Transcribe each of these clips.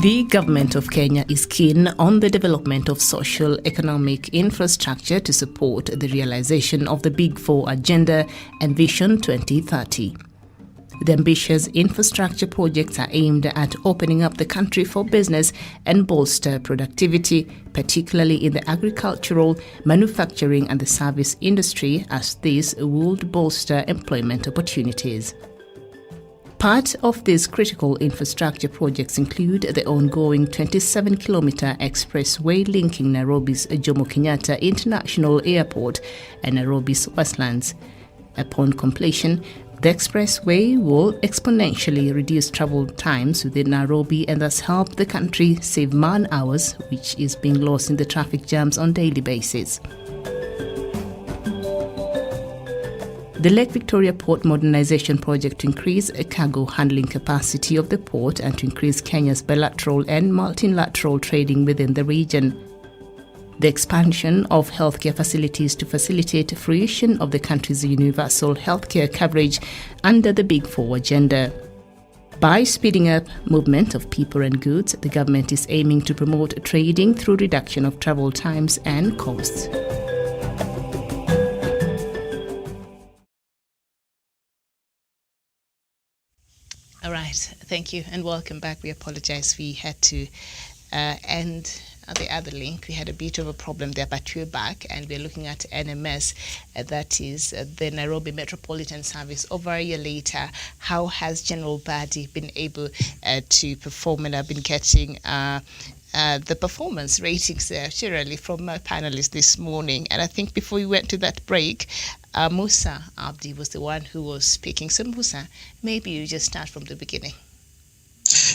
The government of Kenya is keen on the development of social economic infrastructure to support the realization of the Big Four agenda and Vision 2030. The ambitious infrastructure projects are aimed at opening up the country for business and bolster productivity, particularly in the agricultural, manufacturing and the service industry, as this would bolster employment opportunities. Part of these critical infrastructure projects include the ongoing 27-kilometer expressway linking Nairobi's Jomo Kenyatta International Airport and Nairobi's Westlands. Upon completion, the expressway will exponentially reduce travel times within Nairobi and thus help the country save man-hours, which is being lost in the traffic jams on a daily basis. The Lake Victoria Port Modernization Project to increase cargo handling capacity of the port and to increase Kenya's bilateral and multilateral trading within the region. The expansion of healthcare facilities to facilitate fruition of the country's universal healthcare coverage under the Big Four agenda. By speeding up movement of people and goods, the government is aiming to promote trading through reduction of travel times and costs. All right, thank you and welcome back. We apologize, we had to end the other link. We had a bit of a problem there, but we're back and we're looking at NMS, that is the Nairobi Metropolitan Service. Over a year later, how has General Badi been able to perform? And I've been getting the performance ratings generally from my panelists this morning. And I think before we went to that break, Musa Abdi was the one who was speaking. So Musa, maybe you just start from the beginning.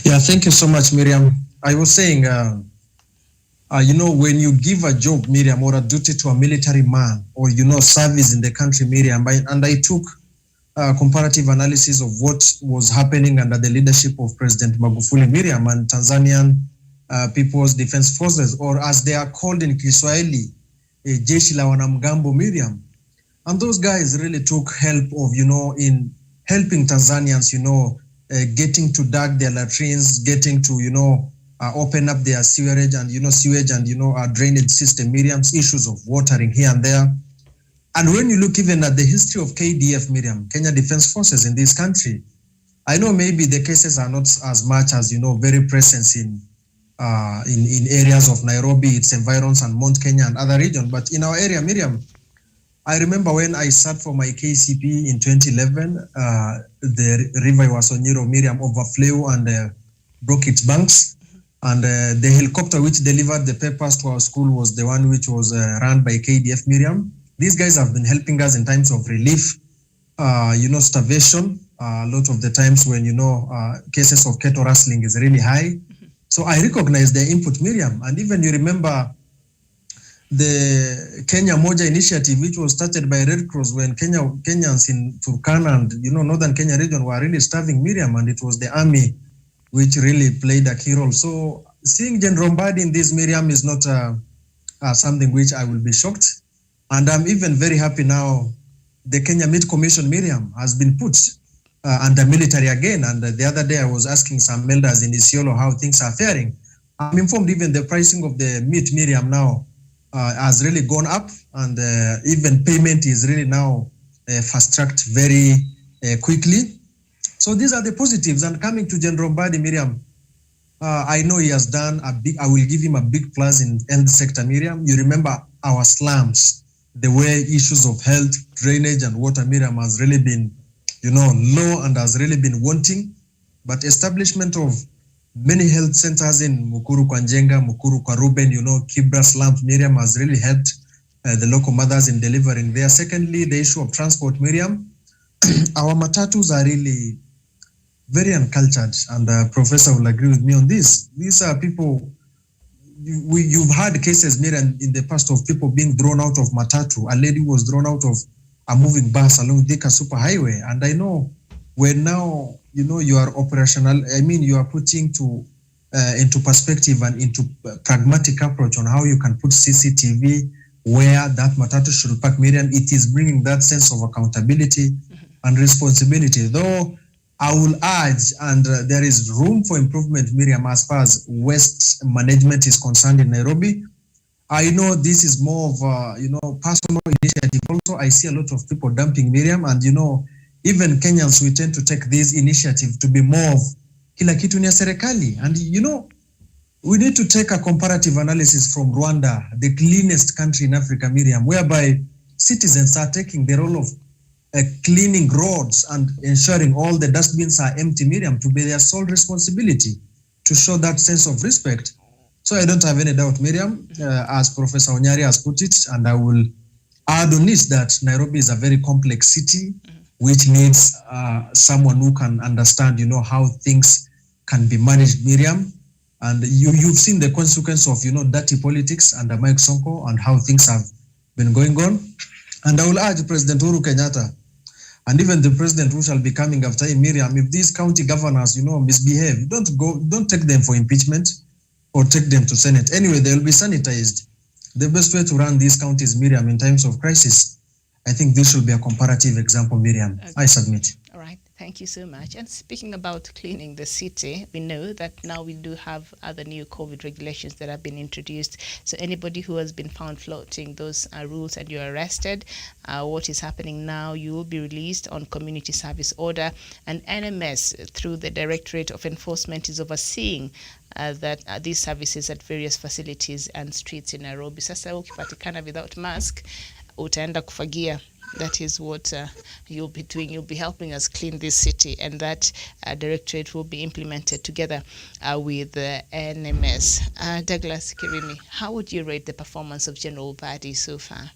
Yeah, thank you so much, Miriam. I was saying, when you give a job, Miriam, or a duty to a military man, or, service in the country, Miriam, and I took comparative analysis of what was happening under the leadership of President Magufuli, Miriam, and Tanzanian People's Defense Forces, or as they are called in Kiswahili, Jeshi la Wanamgambo, Miriam. And those guys really took help of, in helping Tanzanians, getting to dig their latrines, getting to, open up their sewerage and, sewage and, drainage system, Miriam's issues of watering here and there. And when you look even at the history of KDF, Miriam, Kenya Defense Forces in this country, I know maybe the cases are not as much as, very present in areas of Nairobi, its environs, and Mount Kenya and other regions. But in our area, Miriam, I remember when I sat for my KCP in 2011, the river Wasonyiro, Miriam, overflew and broke its banks. And the helicopter which delivered the papers to our school was the one which was run by KDF, Miriam. These guys have been helping us in times of relief, starvation, a lot of the times when, cases of cattle rustling is really high. So I recognize their input, Miriam. And even you remember the Kenya Moja initiative, which was started by Red Cross when Kenyans in Turkana and, northern Kenya region were really starving, Miriam, and it was the army which really played a key role. So seeing General Badi in this, Miriam, is not something which I will be shocked. And I'm even very happy now the Kenya Meat Commission, Miriam, has been put under military again. And the other day I was asking some elders in Isiolo how things are faring. I'm informed even the pricing of the meat, Miriam, now has really gone up, and even payment is really now fast-tracked very quickly. So these are the positives. And coming to General Badi, Miriam, I know he has done I will give him a big plus in health sector, Miriam. You remember our slums, the way issues of health, drainage and water, Miriam, has really been, low and has really been wanting. But establishment of many health centers in Mukuru kwa Njenga, Mukuru kwa Ruben, Kibra slums, Miriam, has really helped the local mothers in delivering there. Secondly, the issue of transport, Miriam. Our matatus are really very uncultured, and Professor will agree with me on this. These are people, you've had cases, Miriam, in the past of people being thrown out of matatu. A lady was thrown out of a moving bus along Thika Superhighway. And I know when now, you are operational, you are putting into perspective and into pragmatic approach on how you can put CCTV where that matatu should park, Miriam. It is bringing that sense of accountability and responsibility. Though I will urge, and there is room for improvement, Miriam, as far as waste management is concerned in Nairobi. I know this is more of personal initiative. Also, I see a lot of people dumping, Miriam, and even Kenyans, we tend to take this initiative to be more of kila kitu ni ya serikali. And we need to take a comparative analysis from Rwanda, the cleanest country in Africa, Miriam, whereby citizens are taking the role of cleaning roads and ensuring all the dustbins are empty, Miriam, to be their sole responsibility, to show that sense of respect. So I don't have any doubt, Miriam, as Professor Onyari has put it, and I will add on this that Nairobi is a very complex city, which needs someone who can understand, how things can be managed, Miriam. And you've seen the consequence of, dirty politics under Mike Sonko and how things have been going on. And I will urge President Uhuru Kenyatta and even the president who shall be coming after him, Miriam, if these county governors, misbehave, don't take them for impeachment or take them to Senate. Anyway, they will be sanitized. The best way to run these counties, Miriam, in times of crisis, I think this should be a comparative example, Miriam. Okay. I submit. All right. Thank you so much. And speaking about cleaning the city, we know that now we do have other new COVID regulations that have been introduced. So anybody who has been found flouting those rules and you're arrested, what is happening now, you will be released on community service order. And NMS, through the Directorate of Enforcement, is overseeing that these services at various facilities and streets in Nairobi. Sasa ukipatikana without mask, utaenda kufagia. That is what you'll be doing. You'll be helping us clean this city, and that directorate will be implemented together with the NMS. Douglas Kirimi, how would you rate the performance of General Badi so far?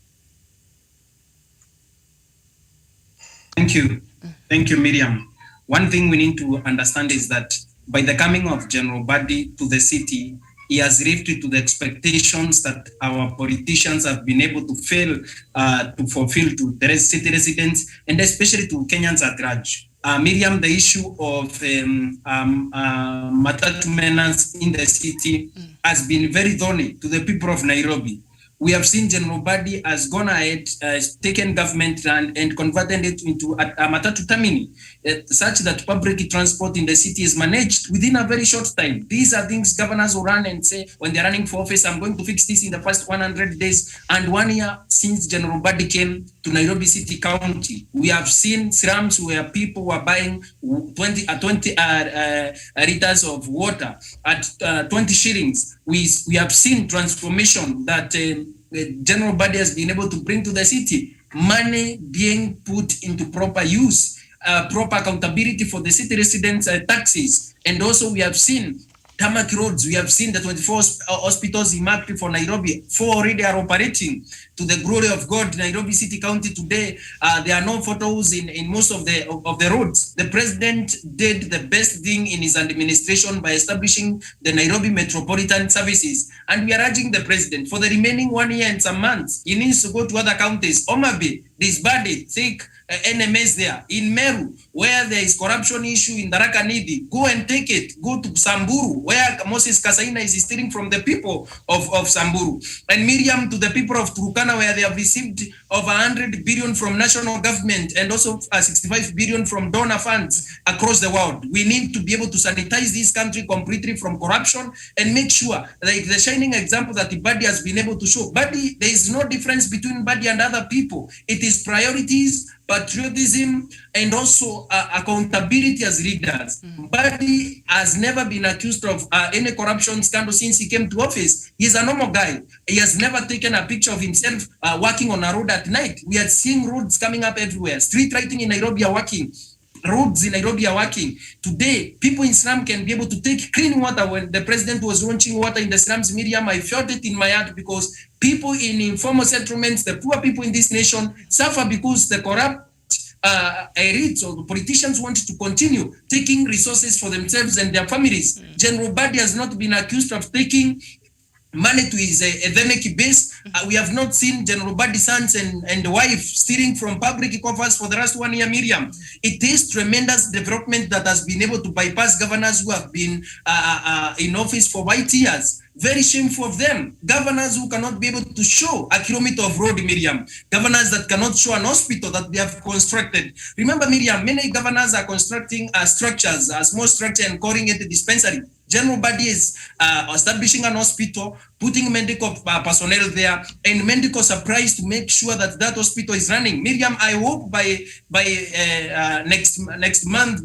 Thank you. Thank you, Miriam. One thing we need to understand is that by the coming of General Badi to the city, he has lived to the expectations that our politicians have been able to fail to fulfill to the city residents and especially to Kenyans at large. Miriam, the issue of matatu menace in the city has been very thorny to the people of Nairobi. We have seen General Badi has gone ahead, taken government land and converted it into a matatu termini, such that public transport in the city is managed within a very short time. These are things governors will run and say, when they're running for office, I'm going to fix this in the first 100 days. And 1 year since General Badi came to Nairobi City County, we have seen slums where people were buying 20 liters of water at 20 shillings. We have seen transformation that General Badi has been able to bring to the city, money being put into proper use, proper accountability for the city residents' taxes. And also we have seen tarmac roads. We have seen the 24 hospitals earmarked for Nairobi. 4 already are operating. To the glory of God, Nairobi City County today, there are no potholes in most of the roads. The president did the best thing in his administration by establishing the Nairobi Metropolitan Services. And we are urging the president for the remaining 1 year and some months, he needs to go to other counties. Omabe, Disbadi, take NMS there. In Meru, where there is corruption issue in Tharaka Nithi, go and take it. Go to Samburu, where Moses Kasaina is stealing from the people of Samburu. And Miriam, to the people of Turkana, where they have received over 100 billion from national government and also 65 billion from donor funds across the world. We need to be able to sanitize this country completely from corruption and make sure, like the shining example that Badi has been able to show. Badi, there is no difference between Badi and other people. It is priorities, patriotism, and also accountability as leaders. Badi has never been accused of any corruption scandal since he came to office. He's a normal guy. He has never taken a picture of himself working on a road at night. We are seeing roads coming up everywhere. Street lighting in Nairobi are working. Roads in Nairobi are working. Today, people in slum can be able to take clean water. When the president was launching water in the slums, Miriam, I felt it in my heart because people in informal settlements, the poor people in this nation, suffer because the corrupt elites or the politicians want to continue taking resources for themselves and their families. General Badi has not been accused of taking money to his ethnic base. We have not seen General Badi's sons and wife stealing from public coffers for the last 1 year, Miriam. It is tremendous development that has been able to bypass governors who have been in office for 8 years. Very shameful of them. Governors who cannot be able to show a kilometer of road, Miriam. Governors that cannot show an hospital that they have constructed. Remember, Miriam, many governors are constructing structures, a small structure and calling it a dispensary. General Badi is establishing an hospital, putting medical personnel there, and medical supplies to make sure that that hospital is running. Miriam, I hope by next month,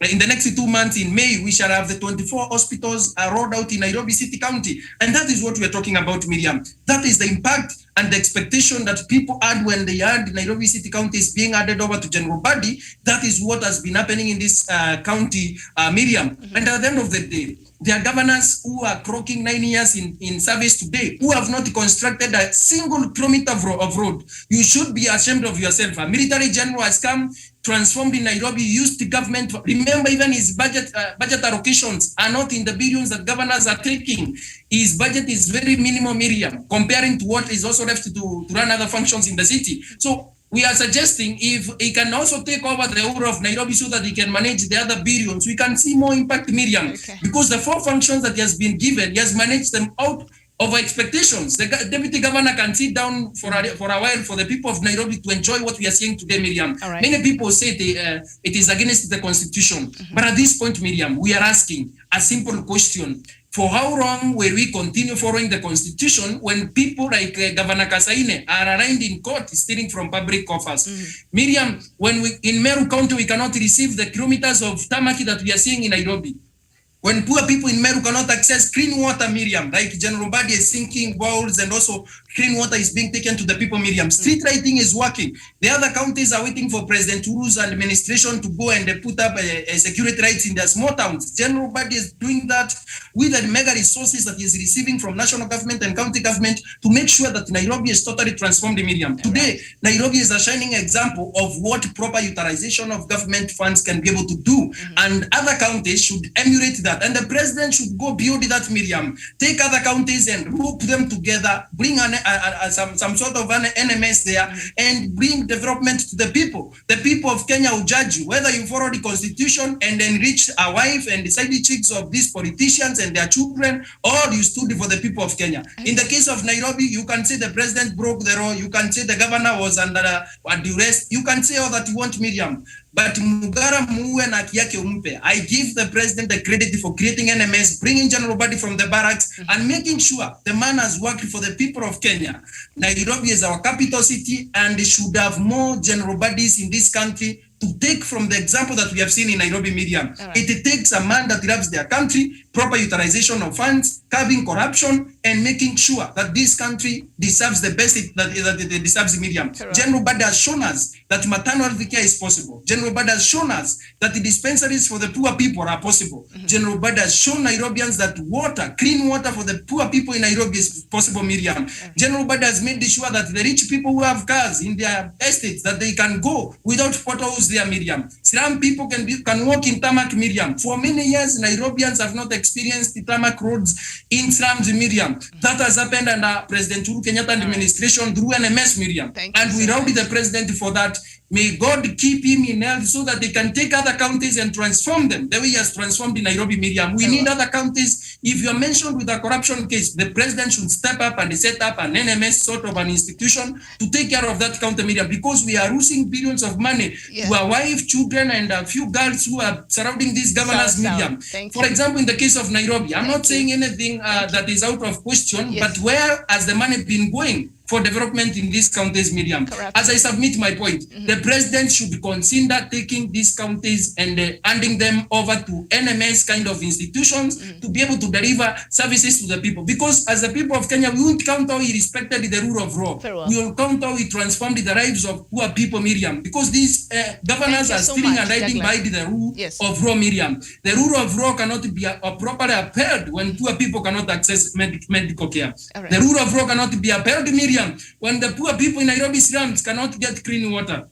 in the next 2 months, in May, we shall have the 24 hospitals rolled out in Nairobi City County. And that is what we are talking about, Miriam. That is the impact and the expectation that people had when they had Nairobi City County is being added over to General Badi. That is what has been happening in this county, Miriam. And at the end of the day, there are governors who are clocking 9 years in service today, who have not constructed a single kilometer of road. You should be ashamed of yourself. A military general has come, transformed in Nairobi, used the government. Remember, even his budget allocations are not in the billions that governors are taking. His budget is very minimal, Miriam, comparing to what is also left to run other functions in the city. So we are suggesting if he can also take over the whole of Nairobi so that he can manage the other billions, we can see more impact, Miriam. Okay. Because the 4 functions that he has been given, he has managed them out of expectations. The deputy governor can sit down for a while for the people of Nairobi to enjoy what we are seeing today, Miriam. Right. Many people say it is against the constitution. But at this point, Miriam, we are asking a simple question. For how long will we continue following the constitution when people like Governor Kasaine are arraigned in court stealing from public coffers? Miriam, when in Meru County, we cannot receive the kilometers of tamaki that we are seeing in Nairobi. When poor people in Meru cannot access clean water, Miriam, like General Badi is sinking wells and also clean water is being taken to the people, Miriam. Street lighting is working. The other counties are waiting for President Uru's administration to go and put up security lights in their small towns. General Badi is doing that with the mega resources that he is receiving from national government and county government to make sure that Nairobi is totally transformed, Miriam. Today, Nairobi is a shining example of what proper utilization of government funds can be able to do. And other counties should emulate that. And the president should go beyond that, Miriam. Take other counties and group them together, bring some sort of an NMS there, and bring development to the people. The people of Kenya will judge you, whether you follow the constitution and enrich a wife and the side chicks of these politicians and their children, or you stood for the people of Kenya. In the case of Nairobi, you can say the president broke the law, you can say the governor was under duress, you can say all that you want, Miriam. But Mugara muwe na haki yake umpe. I give the president the credit for creating NMS, bringing General Badi from the barracks, and making sure the man has worked for the people of Kenya. Nairobi is our capital city, and they should have more General Badis in this country to take from the example that we have seen in Nairobi, Miriam. Right. It takes a man that loves their country, proper utilization of funds, curbing corruption, and making sure that this country deserves the best that it deserves, Miriam. Correct. General Badi has shown us that maternal health care is possible. General Badi has shown us that the dispensaries for the poor people are possible. General Badi has shown Nairobians that water, clean water for the poor people in Nairobi is possible, Miriam. General Badi has made sure that the rich people who have cars in their estates, that they can go without potholes there, Miriam. Slum people can walk in tarmac, Miriam. For many years, Nairobians have not experienced the tarmac roads in slums, Miriam. That has happened under President Uhuru Kenyatta administration through NMS, Miriam. And we rowed the president for that. May God keep him in health so that they can take other counties and transform them the way he has transformed in Nairobi, Miriam. We need other counties. If you are mentioned with a corruption case, the president should step up and set up an NMS sort of an institution to take care of that county, Miriam, because we are losing billions of money to our wife, children, and a few girls who are surrounding these governors, Miriam. For example, in the case of Nairobi, I'm not saying anything that is out of question, but where has the money been going for development in these counties, Miriam? Correct. As I submit my point, the president should consider taking these counties and handing them over to NMS kind of institutions to be able to deliver services to the people. Because as the people of Kenya, we won't count how he respected the rule of law. We will count how he transformed the lives of poor people, Miriam. Because these governors are stealing and riding by the rule of law, Miriam. The rule of law cannot be properly upheld when poor people cannot access medical care. The rule of law cannot be upheld, Miriam, when the poor people in Nairobi slums cannot get clean water.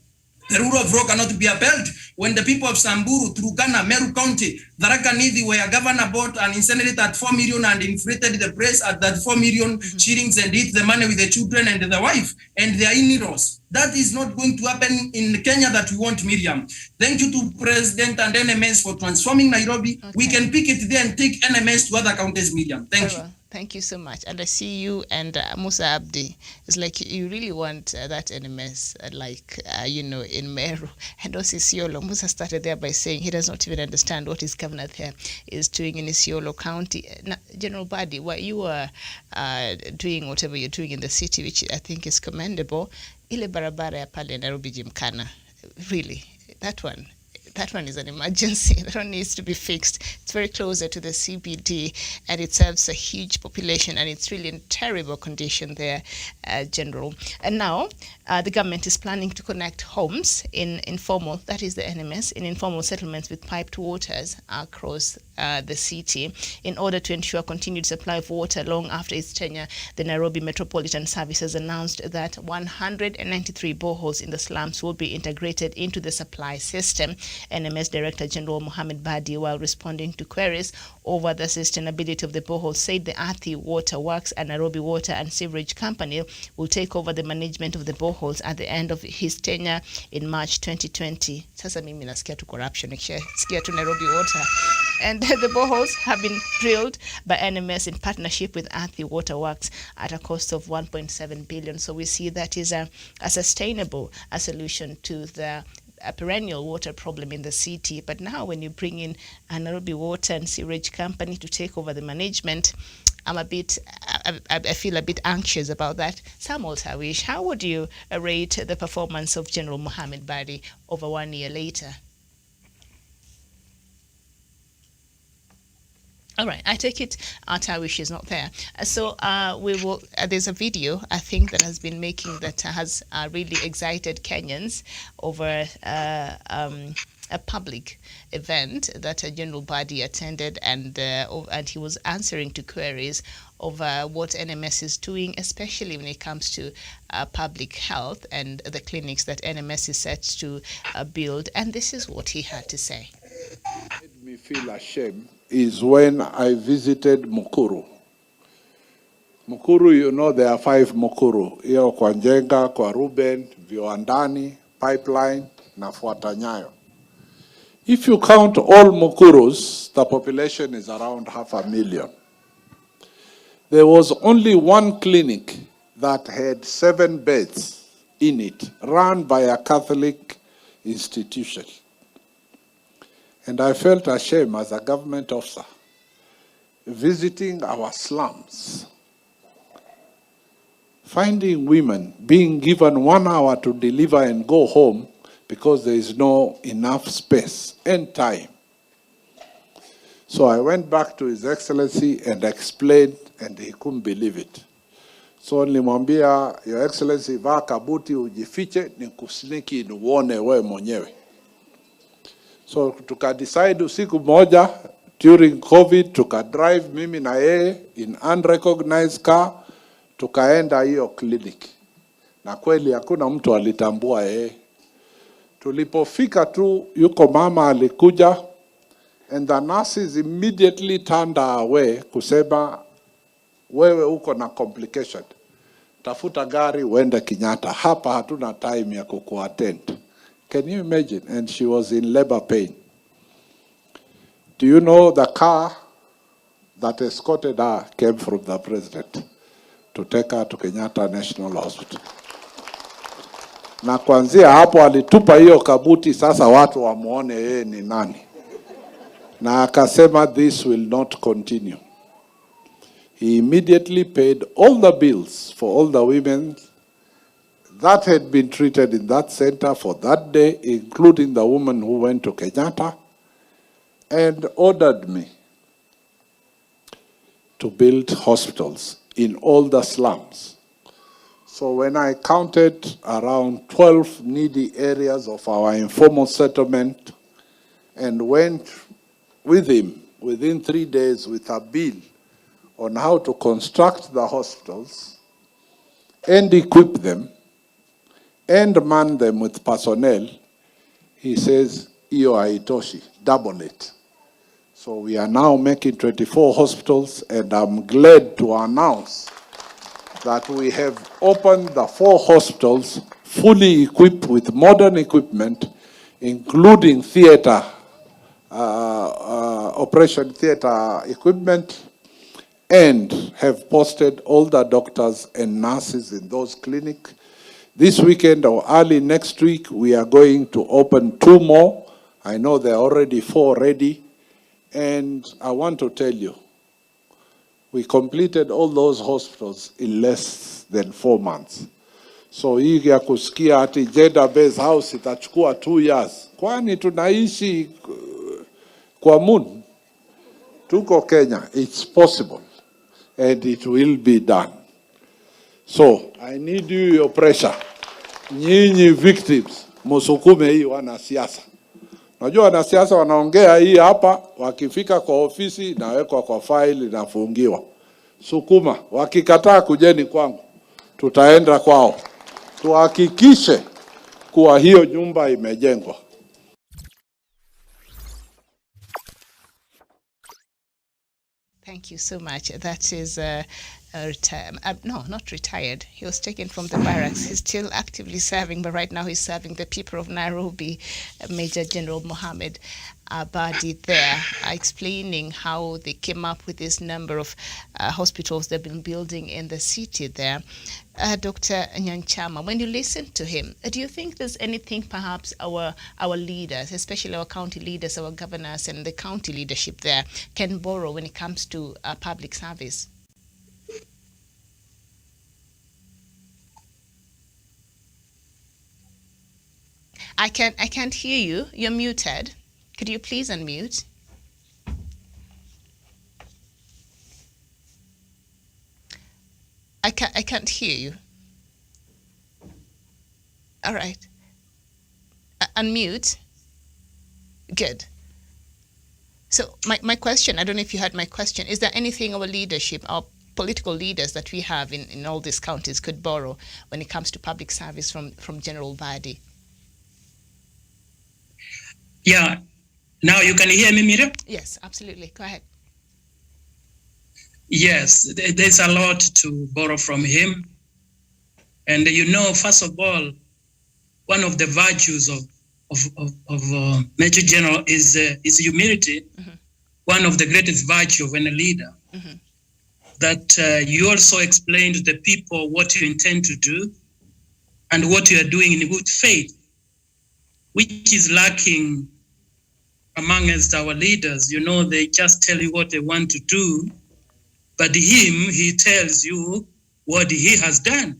The rule of law cannot be upheld when the people of Samburu, Turkana, Meru County, Tharaka Nithi, where governor bought an incinerator at 4 million and inflated the price at that 4 million shillings and eat the money with the children and the wife and their in-laws. That is not going to happen in Kenya that we want, Miriam. Thank you to President and NMS for transforming Nairobi. Okay. We can pick it there and take NMS to other counties, Miriam. Thank you. Thank you so much. And I see you and Musa Abdi. It's like you really want that NMS, in Meru. And also Isiolo. Musa started there by saying he does not even understand what his governor there is doing in Isiolo County. Now, General Badi, while you are doing whatever you're doing in the city, which I think is commendable, ile barabara ya pale Nairobi Gymkhana, really, that one is an emergency. That one needs to be fixed. It's very closer to the CBD and it serves a huge population and it's really in terrible condition there, General. And now the government is planning to connect homes in informal, that is the NMS, in informal settlements with piped waters across the city in order to ensure continued supply of water long after its tenure. The Nairobi Metropolitan Service has announced that 193 boreholes in the slums will be integrated into the supply system. NMS Director General Mohammed Badi, while responding to queries over the sustainability of the borehole, said the Athi Water Works and Nairobi Water and Sewerage Company will take over the management of the boreholes at the end of his tenure in March 2020. Sasa mimi nasikia tu corruption, nasikia tu Nairobi Water. And the boreholes have been drilled by NMS in partnership with Athi Water Works at a cost of 1.7 billion. So we see that is a sustainable solution to the a perennial water problem in the city. But now when you bring in a Nairobi Water and Sewerage Company to take over the management, I feel a bit anxious about that. Samuel Tawish, how would you rate the performance of General Mohammed Badi over 1 year later? All right, I take it Tawish is not there. So we will. There's a video I think that has been making that has really excited Kenyans over a public event that General Badi attended, and he was answering to queries over what NMS is doing, especially when it comes to public health and the clinics that NMS is set to build. And this is what he had to say. Made me feel ashamed is when I visited Mukuru. Mukuru, you know, there are 5 Mukuru. Hiyo kwa Njenga, kwa Ruben, Viwandani, Pipeline, na Fuatanyayo. If you count all Mukurus, the population is around 500,000. There was only one clinic that had 7 beds in it, run by a Catholic institution. And I felt ashamed as a government officer visiting our slums, finding women being given 1 hour to deliver and go home because there is no enough space and time. So I went back to His Excellency and explained, and he couldn't believe it. So nilimwambia, Your Excellency, vaa kabuti ujifiche nikusniki niuone wewe mwenyewe. So tukadecide usiku moja during COVID, tukadrive mimi na yeye in unrecognized car, tukaenda hiyo clinic. Na kweli hakuna mtu alitambua yeye. Tulipofika tu, yuko mama alikuja, and the nurses immediately turned her away kusema, wewe uko na complication, tafuta gari uende Kenyatta, hapa hatuna time ya kukuattend. Can you imagine? And she was in labor pain. Do you know the car that escorted her came from the president to take her to Kenyatta National Hospital? Na kuanzia hapo alitupa hiyo kabuti, sasa watu wamuone yeye ni nani. Na akasema this will not continue. He immediately paid all the bills for all the women that had been treated in that center for that day, including the woman who went to Kenyatta, and ordered me to build hospitals in all the slums. So when I counted around 12 needy areas of our informal settlement and went with him within 3 days with a bill on how to construct the hospitals and equip them and man them with personnel, he says, iyo haitoshi, double it. So we are now making 24 hospitals, and I'm glad to announce that we have opened the 4 hospitals fully equipped with modern equipment, including theater, operation theater equipment, and have posted all the doctors and nurses in those clinics. This weekend or early next week, we are going to open 2 more. I know there are already 4 ready. And I want to tell you, we completed all those hospitals in less than 4 months. So hii ya kusikia ati Jeddah Base House itachukua 2 years. Kwani tunaishi kwa moon? Tuko Kenya. It's possible. And it will be done. So I need you, your pressure. Nyinyi victims, musukume hii wanasiasa. Najua wanasiasa wanaongea hii hapa, wakifika kwa ofisi nawekwa kwa file inafungiwa. Sukuma, wakikataa kujeni kwangu, tutaenda kwao. Tuhakikishe kuwa hiyo nyumba imejengwa. Thank you so much. That is no, not retired. He was taken from the barracks. He's still actively serving, but right now he's serving the people of Nairobi. Major General Mohammed Abadi there, explaining how they came up with this number of hospitals they've been building in the city there. Dr. Nyanchama, when you listen to him, do you think there's anything perhaps our leaders, especially our county leaders, our governors and the county leadership there, can borrow when it comes to public service? I can't hear you. You're muted. Could you please unmute? I can't hear you. All right. Unmute. Good. So my question, I don't know if you heard my question, is there anything our leadership, our political leaders that we have in all these counties could borrow when it comes to public service from General Badi? Yeah. Now you can hear me, Mira? Yes, absolutely. Go ahead. Yes, there's a lot to borrow from him. And first of all, one of the virtues of Major General is humility. Mm-hmm. One of the greatest virtues of any leader. Mm-hmm. That you also explain to the people what you intend to do and what you are doing in good faith, which is lacking amongst our leaders. They just tell you what they want to do, but he tells you what he has done.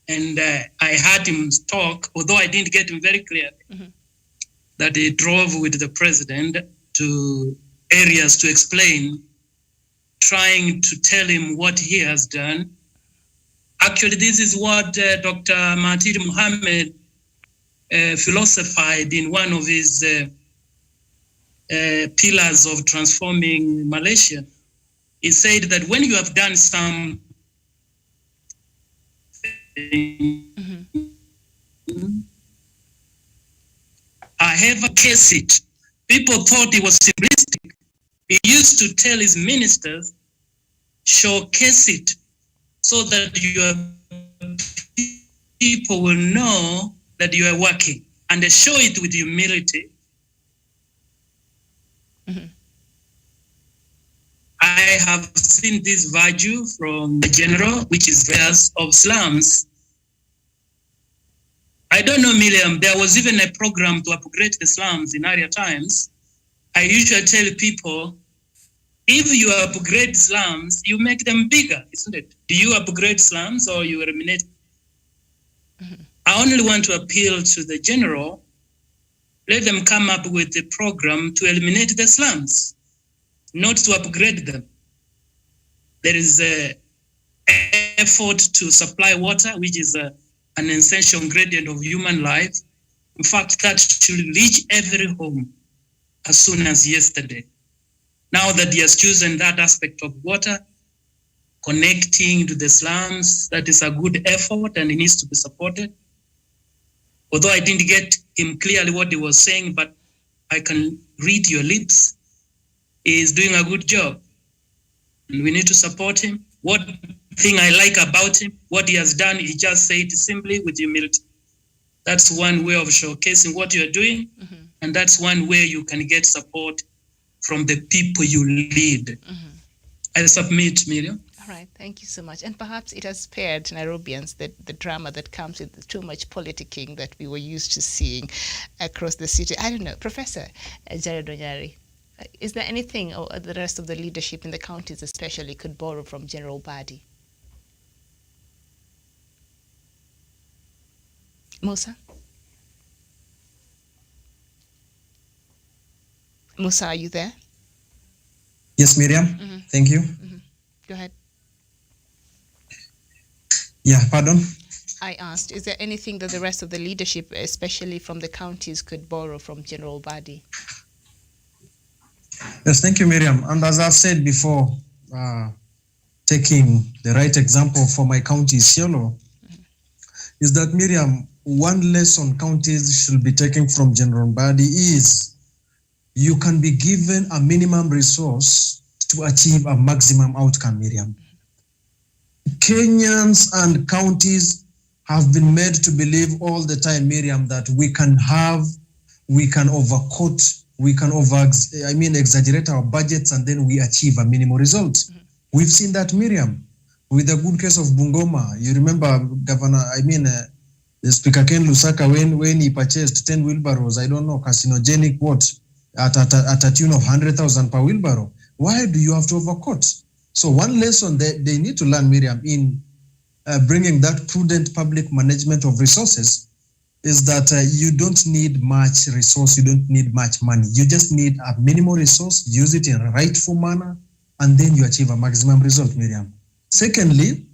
And I heard him talk, although I didn't get him very clear, mm-hmm. that he drove with the president to areas to explain, trying to tell him what he has done. Actually, this is what Dr. Mahathir Mohamad philosophized in one of his pillars of transforming Malaysia. He said that when you have done something, mm-hmm. I have a case it. People thought he was simplistic. He used to tell his ministers, showcase it so that your people will know that you are working, and they show it with humility. Mm-hmm. I have seen this virtue from the general, which is verse of slums. I don't know, Miriam, there was even a program to upgrade the slums in earlier times. I usually tell people, if you upgrade slums, you make them bigger, isn't it? Do you upgrade slums or you eliminate? Mm-hmm. I only want to appeal to the general, let them come up with a program to eliminate the slums, not to upgrade them. There is an effort to supply water, which is an essential ingredient of human life. In fact, that should reach every home as soon as yesterday. Now that he has chosen that aspect of water, connecting to the slums, that is a good effort and it needs to be supported. although I didn't get him clearly what he was saying, but I can read your lips. He is doing a good job, and we need to support him. What thing I like about him, what he has done, he just said simply with humility. That's one way of showcasing what you're doing, and that's one way you can get support from the people you lead. I submit, Miriam. All right, thank you so much. And perhaps it has spared Nairobians the drama that comes with too much politicking that we were used to seeing across the city. I don't know. Professor Jared Onyari, is there anything or the rest of the leadership in the counties especially could borrow from General Badi? Musa? Musa, are you there? Yes, Miriam. Thank you. Go ahead. Yeah, pardon? I asked, is there anything that the rest of the leadership, especially from the counties, could borrow from General Badi? Yes, thank you, Miriam. And as I've said before, taking the right example for my county, Isiolo, is that, Miriam, one lesson counties should be taking from General Badi is you can be given a minimum resource to achieve a maximum outcome, Miriam. Kenyans and counties have been made to believe all the time, Miriam, that we can overcoat, exaggerate our budgets and then we achieve a minimal result. We've seen that, Miriam, with the good case of Bungoma. You remember Speaker Ken Lusaka when he purchased 10 wheelbarrows, I don't know, carcinogenic what, at a tune of 100,000 per wheelbarrow. Why do you have to overcoat? So one lesson that they need to learn, Miriam, in bringing that prudent public management of resources is that you don't need much resource, you don't need much money. You just need a minimal resource, use it in a rightful manner, and then you achieve a maximum result, Miriam. Secondly,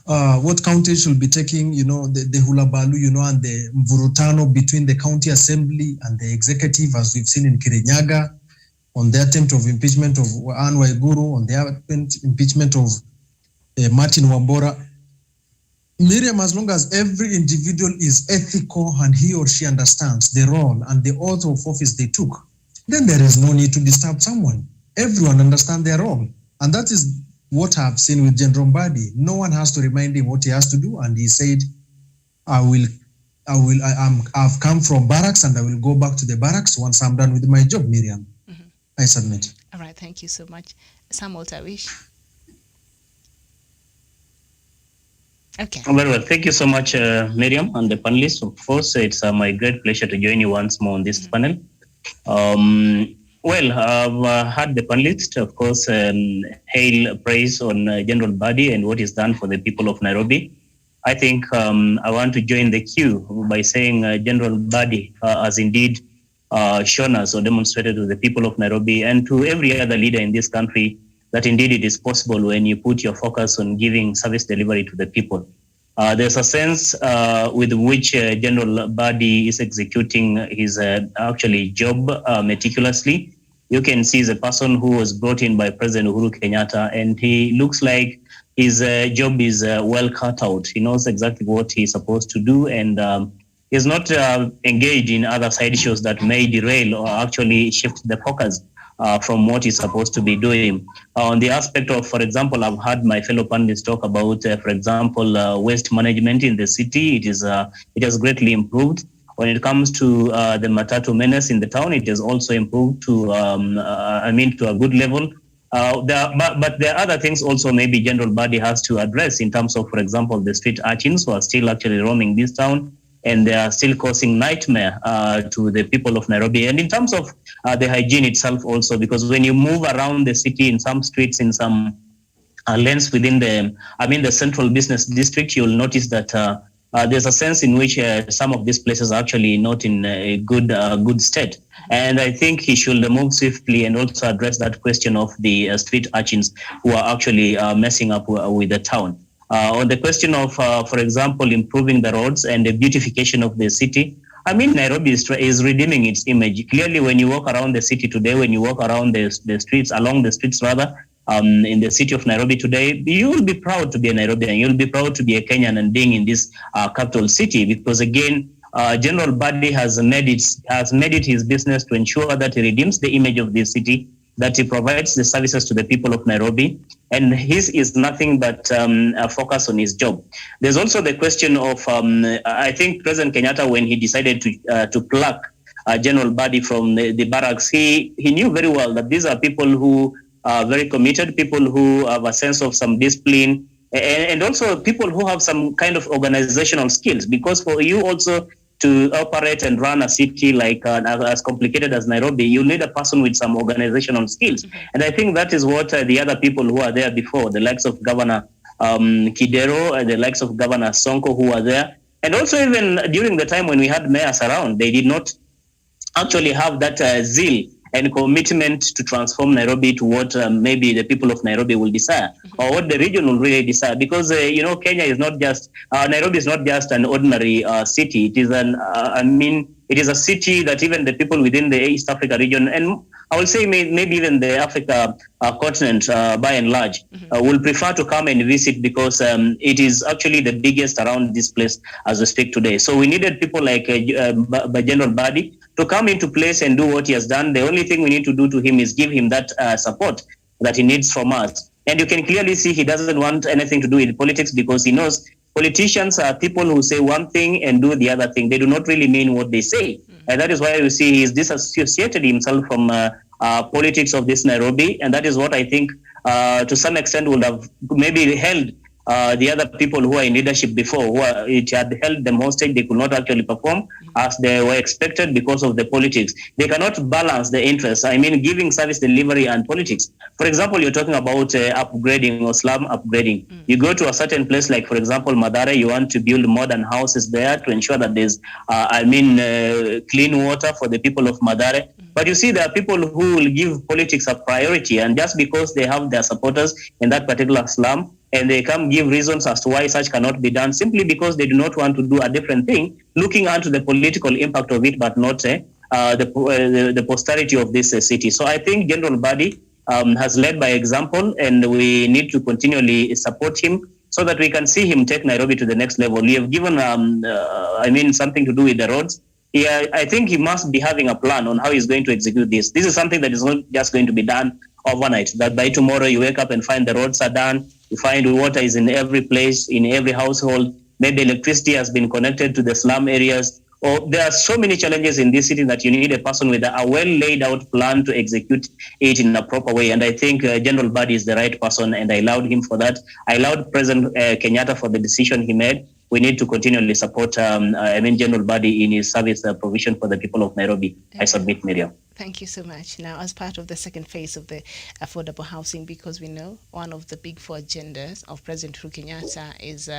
what counties should be taking, the hula balu, and the mvurutano between the county assembly and the executive, as we've seen in Kirinyaga, on the attempt of impeachment of Anne Waiguru, on the impeachment of Martin Wambora. Miriam, as long as every individual is ethical and he or she understands the role and the oath of office they took, then there is no need to disturb someone. Everyone understands their role. And that is what I've seen with General Badi. No one has to remind him what he has to do. And he said, I've come from barracks and I will go back to the barracks once I'm done with my job, Miriam. I submit. All right, thank you so much. Samuel Tawish. Okay. Very well. Thank you so much, Miriam, and the panelists. Of course, it's my great pleasure to join you once more on this panel. Well, I've had the panelists, of course, hail praise on General Badi and what he's done for the people of Nairobi. I think I want to join the queue by saying General Badi has indeed shown us or demonstrated to the people of Nairobi and to every other leader in this country that indeed it is possible when you put your focus on giving service delivery to the people. There's a sense with which General Badi is executing his actually job meticulously. You can see the person who was brought in by President Uhuru Kenyatta, and he looks like his job is well cut out. He knows exactly what he's supposed to do, and is not engaged in other side issues that may derail or actually shift the focus from what he's supposed to be doing. On the aspect of, for example, I've had my fellow panelists talk about, for example, waste management in the city. It has greatly improved. When it comes to the Matatu menace in the town, it has also improved to a good level. But there are other things also maybe General Badi has to address in terms of, for example, the street urchins who are still actually roaming this town, and they are still causing nightmare to the people of Nairobi. And in terms of the hygiene itself also, because when you move around the city in some streets, in some lanes within the central business district, you'll notice that there's a sense in which some of these places are actually not in a good state. And I think he should move swiftly and also address that question of the street urchins who are actually messing up with the town. On the question of, for example, improving the roads and the beautification of the city, I mean, Nairobi is redeeming its image. Clearly, when you walk around the city today, when you walk around along the streets, in the city of Nairobi today, you will be proud to be a Nairobian. You'll be proud to be a Kenyan and being in this capital city, because again, General Badi has made it his business to ensure that he redeems the image of the city, that he provides the services to the people of Nairobi, and his is nothing but a focus on his job. There's also the question of, I think President Kenyatta, when he decided to pluck General Badi from the barracks, he knew very well that these are people who are very committed, people who have a sense of some discipline, and also people who have some kind of organizational skills, because for you also to operate and run a city like as complicated as Nairobi, you need a person with some organizational skills. Mm-hmm. And I think that is what the other people who are there before, the likes of Governor Kidero and the likes of Governor Sonko who are there. And also even during the time when we had mayors around, they did not actually have that zeal and commitment to transform Nairobi to what maybe the people of Nairobi will desire, mm-hmm. or what the region will really desire. Because, Kenya is not just, Nairobi is not just an ordinary city. It is it is a city that even the people within the East Africa region, and I will say maybe even the Africa continent by and large, mm-hmm. Will prefer to come and visit, because it is actually the biggest around this place as we speak today. So we needed people like General Badi to come into place and do what he has done. The only thing we need to do to him is give him that support that he needs from us. And you can clearly see he doesn't want anything to do with politics, because he knows politicians are people who say one thing and do the other thing. They do not really mean what they say. Mm-hmm. And that is why you see he's disassociated himself from politics of this Nairobi. And that is what I think to some extent would have maybe held the other people who are in leadership before, it had held them hostage. They could not actually perform as they were expected because of the politics. They cannot balance the interests. I mean, giving service delivery and politics. For example, you're talking about upgrading or slum upgrading. Mm. You go to a certain place, like, for example, Mathare, you want to build modern houses there to ensure that there's, clean water for the people of Mathare. But you see, there are people who will give politics a priority, and just because they have their supporters in that particular slum, and they come give reasons as to why such cannot be done, simply because they do not want to do a different thing, looking onto the political impact of it, but not the posterity of this city. So I think General Badi has led by example, and we need to continually support him so that we can see him take Nairobi to the next level. We have given, something to do with the roads. Yeah, I think he must be having a plan on how he's going to execute this. This is something that is not just going to be done overnight, that by tomorrow you wake up and find the roads are done, you find water is in every place, in every household, maybe electricity has been connected to the slum areas. Or there are so many challenges in this city that you need a person with a well laid out plan to execute it in a proper way. And I think General Badi is the right person, and I allowed him for that. I allowed President Kenyatta for the decision he made. We need to continually support General Badi in his service provision for the people of Nairobi. Okay. I submit, Miriam. Thank you so much. Now, as part of the second phase of the affordable housing, because we know one of the big four agendas of President Uhuru Kenyatta is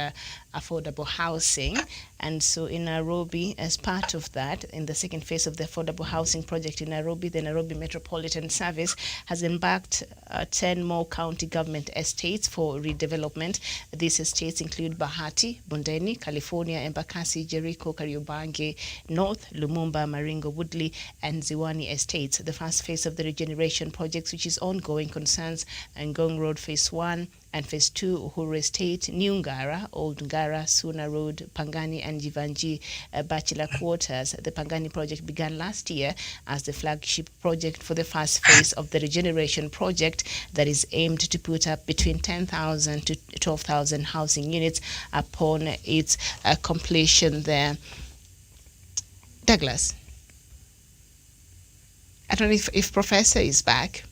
affordable housing. And so in Nairobi, as part of that, in the second phase of the affordable housing project in Nairobi, the Nairobi Metropolitan Service has embarked 10 more county government estates for redevelopment. These estates include Bahati, Bondeni, California, Embakasi, Jericho, Kariobangi, North, Lumumba, Maringo, Woodley, and Ziwani estates. The first phase of the regeneration projects, which is ongoing, concerns Ngong Road Phase 1 and Phase 2, Uhuru Estate, New Ngara, Old Ngara, Suna Road, Pangani, and Jivanji Bachelor Quarters. The Pangani project began last year as the flagship project for the first phase of the regeneration project that is aimed to put up between 10,000 to 12,000 housing units upon its completion there. Douglas, I don't know if Professor is back.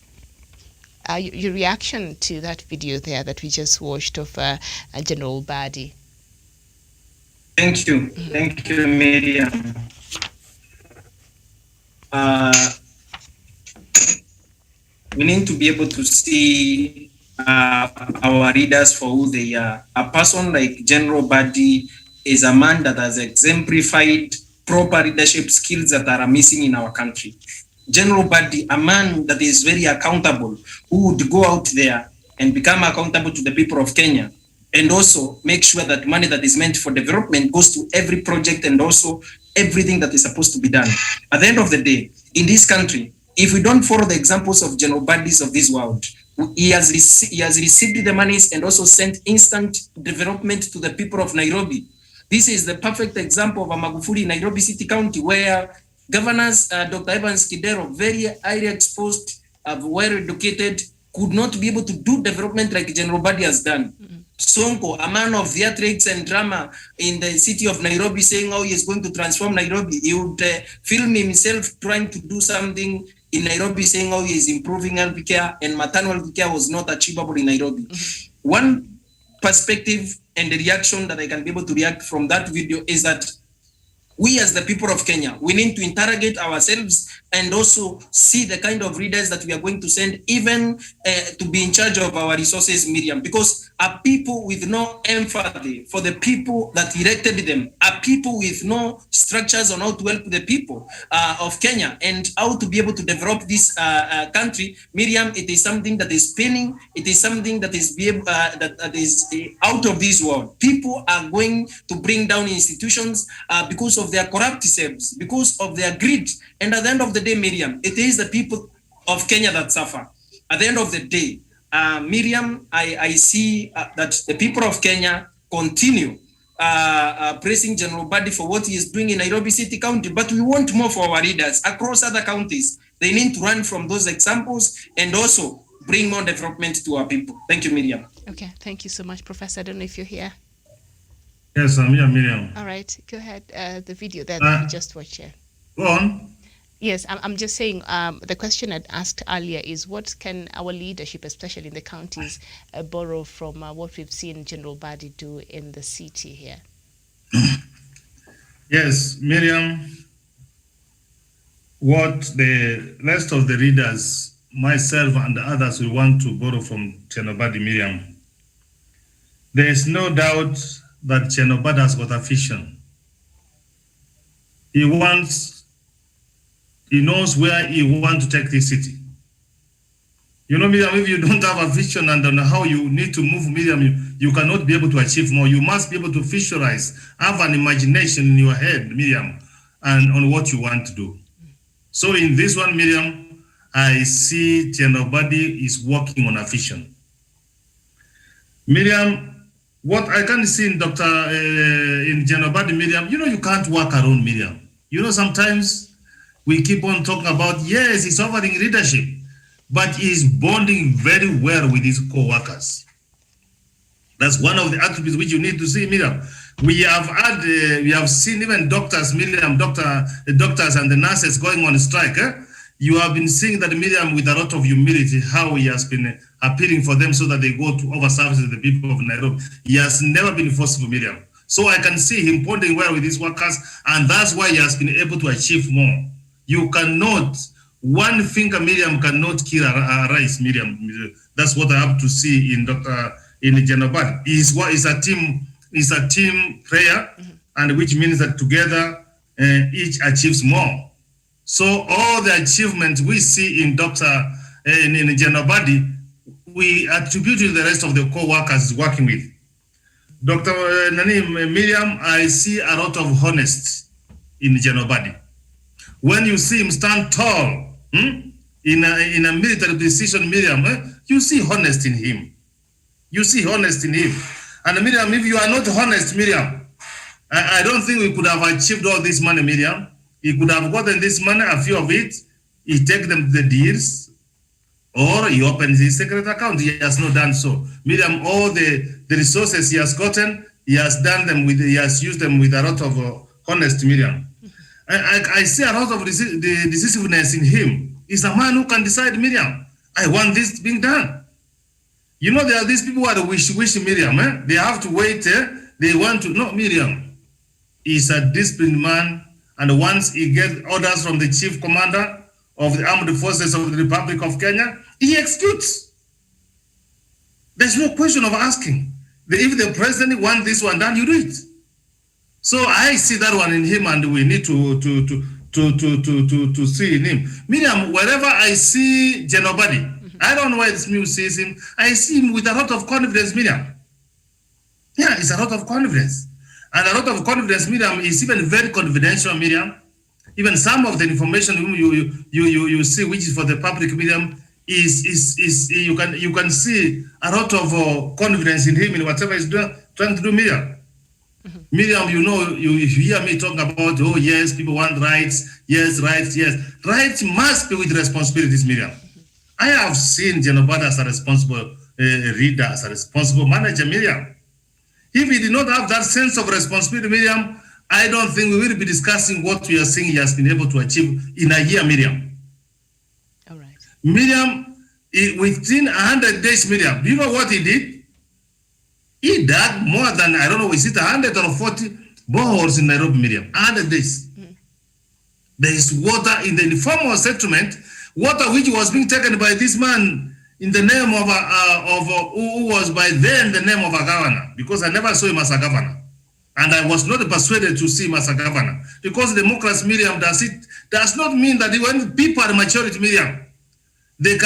Your reaction to that video there that we just watched of General Badi. Thank you. Mm-hmm. Thank you, Miriam. We need to be able to see our leaders for who they are. A person like General Badi is a man that has exemplified proper leadership skills that are missing in our country. General Badi, a man that is very accountable, who would go out there and become accountable to the people of Kenya, and also make sure that money that is meant for development goes to every project and also everything that is supposed to be done. At the end of the day, in this country, if we don't follow the examples of General Badis of this world, he has received the monies and also sent instant development to the people of Nairobi. This is the perfect example of a Magufuli Nairobi City County, where governors, Dr. Evans Kidero, very highly exposed, well educated, could not be able to do development like General Badi has done. Sonko, a man of theatrics and drama in the city of Nairobi, saying how he is going to transform Nairobi. He would film himself trying to do something in Nairobi, saying how he is improving health care, and maternal health care was not achievable in Nairobi. One perspective and the reaction that I can be able to react from that video is that we as the people of Kenya, we need to interrogate ourselves and also see the kind of leaders that we are going to send, even to be in charge of our resources, Miriam, because are people with no empathy for the people that elected them, are people with no structures on how to help the people of Kenya and how to be able to develop this country. Miriam, it is something that is spinning. It is something that is that is out of this world. People are going to bring down institutions because of their corrupt selves, because of their greed. And at the end of the day, Miriam, it is the people of Kenya that suffer. At the end of the day, Miriam, I see that the people of Kenya continue praising General Badi for what he is doing in Nairobi City County, but we want more for our leaders across other counties. They need to run from those examples and also bring more development to our people. Thank you, Miriam. Okay, thank you so much, Professor. I don't know if you're here. Yes, I'm here, Miriam. All right, go ahead. The video there that we just watched here. Go on. Yes, I'm just saying, the question I'd asked earlier is what can our leadership, especially in the counties, borrow from what we've seen General Badi do in the city here? Yes, Miriam, what the rest of the leaders, myself and others, we want to borrow from General Badi, Miriam, there is no doubt that General Badi has got a vision. He knows where he wants to take this city. You know, Miriam, if you don't have a vision and on how you need to move, Miriam, you cannot be able to achieve more. You must be able to visualize, have an imagination in your head, Miriam, and on what you want to do. So in this one, Miriam, I see General Badi is working on a vision. Miriam, what I can see in in General Badi, Miriam, you know, you can't work around, Miriam. You know, sometimes we keep on talking about, yes, he's offering leadership, but he's bonding very well with his co-workers. That's one of the attributes which you need to see, Miriam. We have seen even doctors, Miriam, the doctors and the nurses going on strike. You have been seeing that, Miriam, with a lot of humility, how he has been appealing for them so that they go to over services to the people of Nairobi. He has never been forceful, Miriam. So I can see him bonding well with his workers, and that's why he has been able to achieve more. You cannot, one finger, Miriam, cannot kill a rice, Miriam. That's what I have to see in General Badi. It's a team prayer, and which means that together each achieves more. So all the achievements we see in General Badi, we attribute to the rest of the co-workers working with. Dr. Miriam, I see a lot of honesty in General Badi. When you see him stand tall in a military decision, Miriam, you see honesty in him. You see honesty in him. And Miriam, if you are not honest, Miriam, I don't think we could have achieved all this money, Miriam. He could have gotten this money, a few of it, he take them the deals, or he opens his secret account. He has not done so. Miriam, all the resources he has gotten, he has used them with a lot of honesty, Miriam. I see a lot of the decisiveness in him. He's a man who can decide, Miriam, I want this being done. You know, there are these people who are wish Miriam. They have to wait. They want to, no, Miriam. He's a disciplined man. And once he gets orders from the chief commander of the armed forces of the Republic of Kenya, he executes. There's no question of asking. If the president wants this one done, you do it. So I see that one in him, and we need to see in him. Miriam, wherever I see General Badi, I don't know why this news sees him. I see him with a lot of confidence, Miriam. Yeah, it's a lot of confidence. And a lot of confidence, Miriam, is even very confidential, Miriam. Even some of the information you see, which is for the public, Miriam, you can see a lot of confidence in him in whatever he's trying to do, Miriam. Miriam, you hear me talking about, oh yes, people want rights, yes, rights, yes. Rights must be with responsibilities, Miriam. I have seen General Bada as a responsible reader, as a responsible manager, Miriam. If he did not have that sense of responsibility, Miriam, I don't think we will be discussing what we are saying he has been able to achieve in a year, Miriam. All right. Miriam, within 100 days, Miriam, do you know what he did? He dug more than, I don't know, is it 140 boreholes in Nairobi, Miriam? 100 days. There is water in the informal settlement, water which was being taken by this man in the name of who was by then the name of a governor, because I never saw him as a governor. And I was not persuaded to see him as a governor. Because democracy, Miriam, does not mean that when people are majority, Miriam, they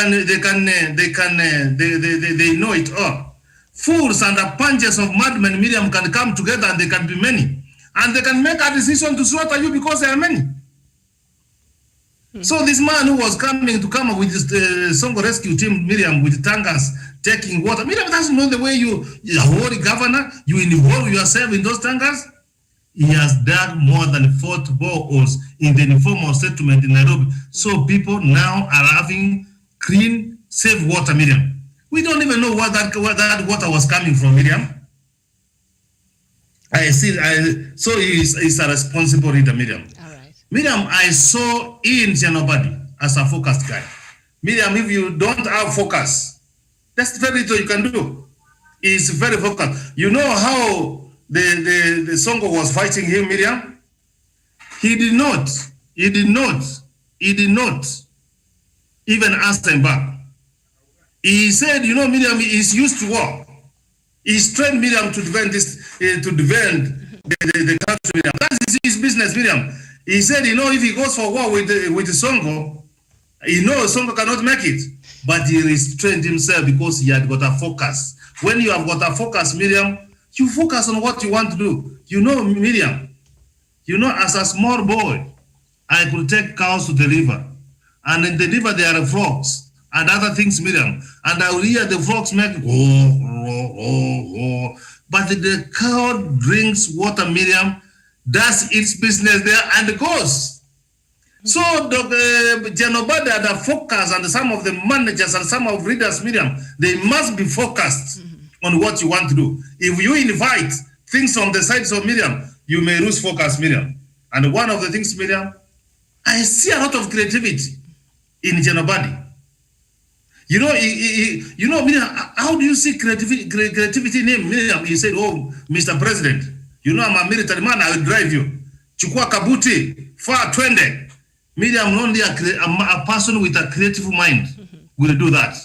know it all. Fools and the punches of madmen, Miriam, can come together and they can be many. And they can make a decision to slaughter you because they are many. So this man who was coming up with this Songo rescue team, Miriam, with tankers taking water. Miriam, that's not the way you're a holy governor. You involve yourself in those tankers. He has dug more than 40 boreholes in the informal settlement in Nairobi. So people now are having clean, safe water, Miriam. We don't even know where that water was coming from, Miriam. So he's a responsible reader, Miriam. All right. Miriam, I saw Ian Janobadi as a focused guy. Miriam, if you don't have focus, that's very little you can do. He's very focused. You know how the Songo was fighting him, Miriam? He did not even ask him back. He said, Miriam is used to war. He's trained Miriam to defend the country, Miriam. That's his business, Miriam. He said, if he goes for war with the Songo, Songo cannot make it. But he restrained himself because he had got a focus. When you have got a focus, Miriam, you focus on what you want to do. Miriam, as a small boy, I could take cows to the river. And in the river, there are frogs and other things, Miriam. And I will hear the frogs make, oh. But the cow drinks water, Miriam, does its business there and goes. So General Bada had a focus, and some of the managers and some of readers, Miriam, they must be focused on what you want to do. If you invite things on the sides of Miriam, you may lose focus, Miriam. And one of the things, Miriam, I see a lot of creativity in General Bada. Miriam, how do you see creativity in him, Miriam? He said, oh, Mr. President, I'm a military man, I will drive you. Chukua kabuti, far twende. Miriam, only a person with a creative mind will do that.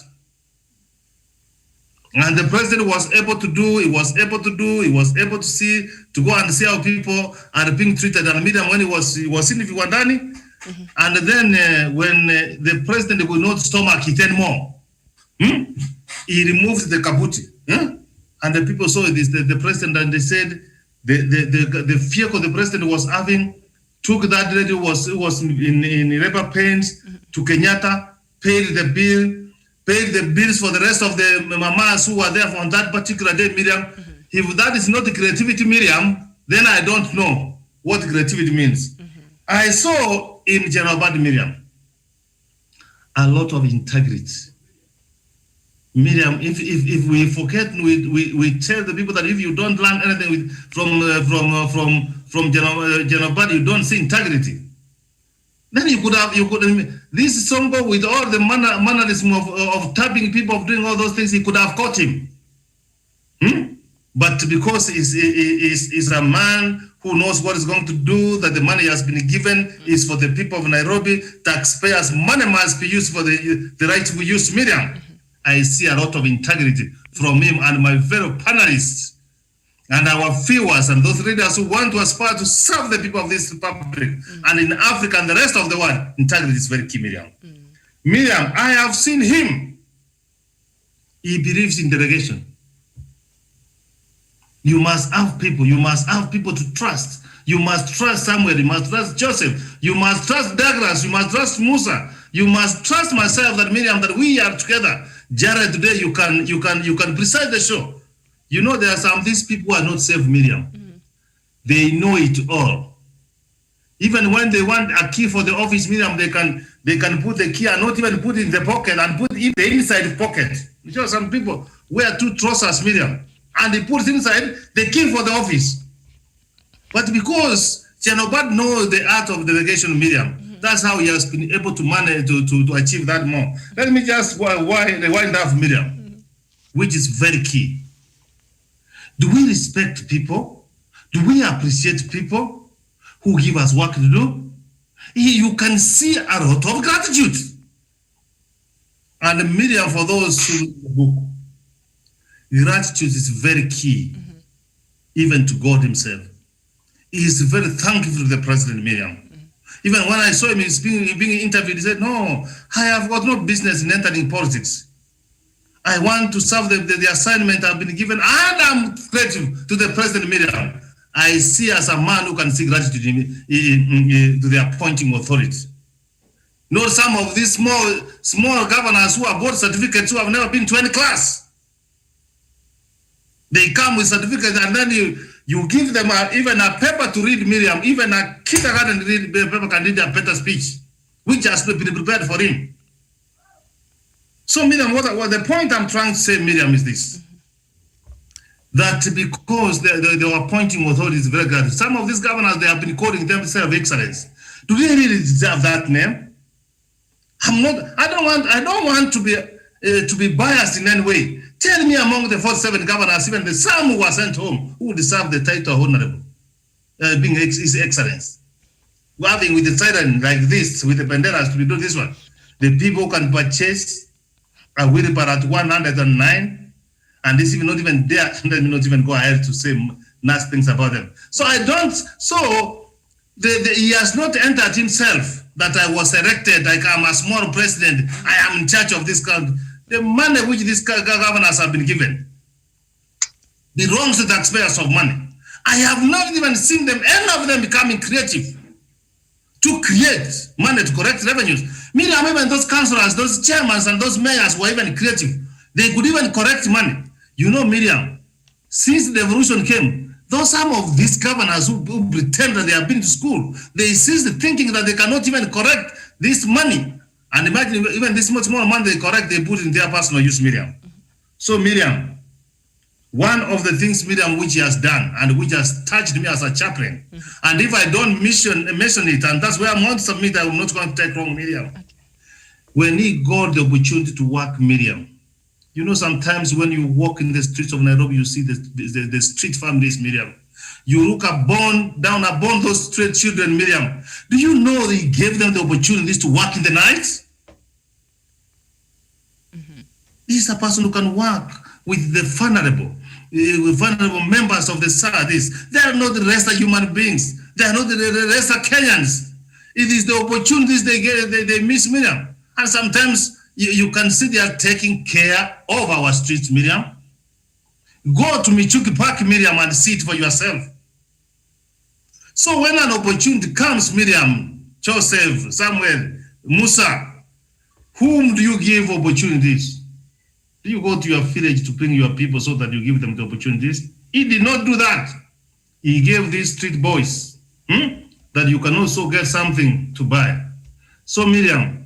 And the president was able to see, to go and see how people are being treated. And Miriam, when he was in Viwandani, and then when the president will not stomach it anymore, he removed the kabuti. And the people saw this, the president, and they said the vehicle the president was having, took that lady who was in labor pains to Kenyatta, paid the bills for the rest of the mamas who were there on that particular day, Miriam. If that is not the creativity, Miriam, then I don't know what creativity means. I saw in General Bada, Miriam, a lot of integrity. Miriam, if we forget, we tell the people that if you don't learn anything from General Bada, you don't see integrity. Then you could this Songo with all the mannerism of tapping people, of doing all those things, he could have caught him. But because he's a man who knows what he's going to do, that the money has been given is for the people of Nairobi, taxpayers' money must be used for the rightful use, Miriam. I see a lot of integrity from him and my fellow panelists and our viewers and those readers who want to aspire to serve the people of this republic and in Africa and the rest of the world. Integrity is very key, Miriam. Miriam, I have seen him. He believes in delegation. You must have people to trust. You must trust Samuel, you must trust Joseph, you must trust Douglas, you must trust Musa, you must trust myself, that Miriam, that we are together. Jared, today you can preside the show. There are some these people who are not safe, Miriam. They know it all. Even when they want a key for the office, Miriam, they can put the key and not even put it in the pocket and put it in the inside pocket. You know, some people wear 2 trousers, Miriam, and they put inside the key for the office. But because Chenobad knows the art of delegation, Miriam, that's how he has been able to manage to achieve that more. Let me just wind up, Miriam, which is very key. Do we respect people? Do we appreciate people who give us work to do? You can see a lot of gratitude. And Miriam, for those who read the book, gratitude is very key, even to God himself. He is very thankful to the president, Miriam. Even when I saw him being interviewed, he said, no, I have got no business in entering politics. I want to serve the assignment I've been given, and I'm grateful to the president, Miriam. I see as a man who can see gratitude to the appointing authority. Not some of these small governors who have got certificates who have never been to any class. They come with certificates and then you give them even a paper to read, Miriam. Even a kindergarten paper can read a better speech, which has been prepared for him. So, Miriam, what the point I'm trying to say, Miriam, is this. That because they were appointing authorities very good. Some of these governors, they have been calling themselves excellence. Do they really deserve that name? I don't want to be biased in any way. Tell me among the 47 governors, even the some who were sent home, who deserve the title of honorable, being his excellence. Having with the siren like this, with the banderas to be doing this one. The people can purchase a wheelbarrow at 109, and this even not even dare, let me not even go ahead to say nice things about them. So he has not entered himself that I was elected, like I'm a small president, I am in charge of this country. The money which these governors have been given belongs to taxpayers of money. I have not even seen them, any of them becoming creative to create money to correct revenues. Miriam, even those councillors, those chairmen, and those mayors were even creative. They could even correct money. You know, Miriam, since the revolution came, some of these governors who pretend that they have been to school, they cease the thinking that they cannot even correct this money. And imagine even this much more money they correct, they put in their personal use, Miriam. So, Miriam, one of the things, Miriam, which he has done and which has touched me as a chaplain, and if I don't mention it, and that's where I'm going to submit, I'm not going to take wrong, Miriam. Okay. When he got the opportunity to work, Miriam, you know, sometimes when you walk in the streets of Nairobi, you see the street families, Miriam. You look down upon those street children, Miriam. Do you know they gave them the opportunities to work in the night? This is a person who can work with the vulnerable members of the SADs. They are not the rest of human beings. They are not the rest of Kenyans. It is the opportunities they get, they miss, Miriam. And sometimes you can see they are taking care of our streets, Miriam. Go to Michuki Park, Miriam, and see it for yourself. So when an opportunity comes, Miriam, Joseph, Samuel, Musa, whom do you give opportunities? Do you go to your village to bring your people so that you give them the opportunities? He did not do that. He gave these street boys that you can also get something to buy. So, Miriam,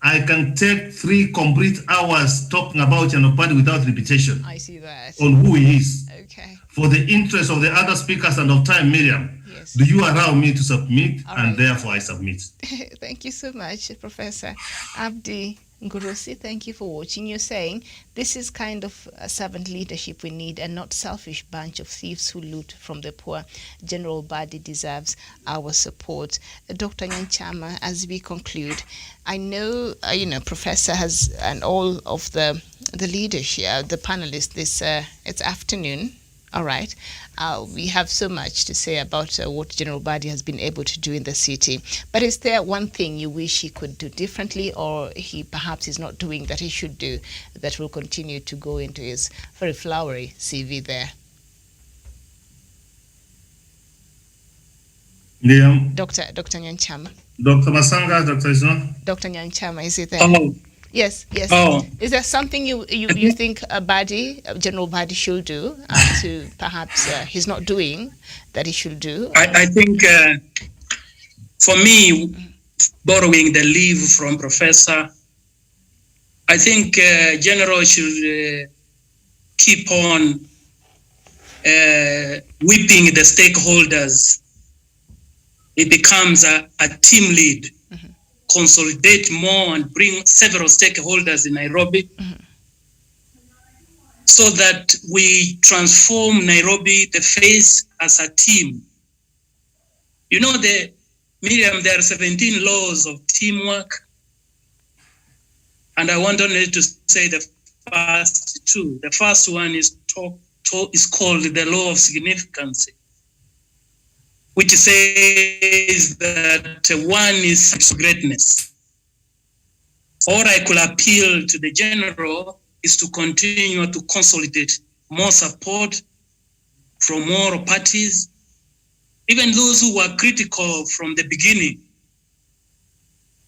I can take 3 complete hours talking about Chenobad without repetition. I see that. On who he is. Okay. For the interest of the other speakers and of time, Miriam, yes. Do you allow me to submit? All and right. Therefore I submit. Thank you so much, Professor Abdi Ngurusi. Thank you for watching. You're saying this is kind of a servant leadership we need, and not selfish bunch of thieves who loot from the poor. General Badi deserves our support. Dr. Nyanchama, as we conclude, I know, Professor has, and all of the leaders here, the panelists, it's afternoon. All right. We have so much to say about what General Badi has been able to do in the city. But is there one thing you wish he could do differently, or he perhaps is not doing that he should do, that will continue to go into his very flowery CV there? Yeah. Dr. Nyanchama. Dr. Masanga, Dr. Isno. Dr. Nyanchama, is it there? Oh, Yes. Oh. Is there something you think General Badi should do to perhaps he's not doing that he should do? I think for me, borrowing the leave from Professor, I think General should keep on whipping the stakeholders. It becomes a team lead. Consolidate more and bring several stakeholders in Nairobi so that we transform Nairobi, the face as a team. You know, Miriam, there are 17 laws of teamwork, and I want only to say the first two. The first one is called the law of significance, which says that one is greatness. All I could appeal to the general is to continue to consolidate more support from more parties, even those who were critical from the beginning.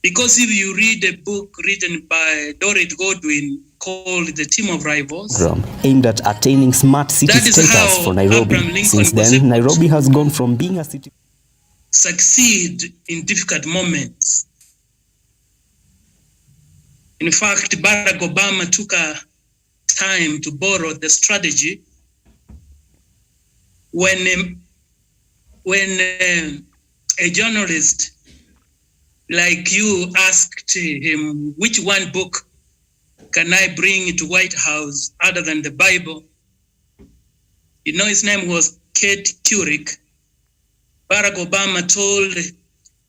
Because if you read a book written by Dorrit Godwin called The Team of Rivals, aimed at attaining smart city status for Nairobi. Since then, Nairobi has gone from being a city succeed in difficult moments. In fact, Barack Obama took a time to borrow the strategy when a journalist like you asked him, which one book can I bring to White House other than the Bible? You know, his name was Kate Couric. Barack Obama told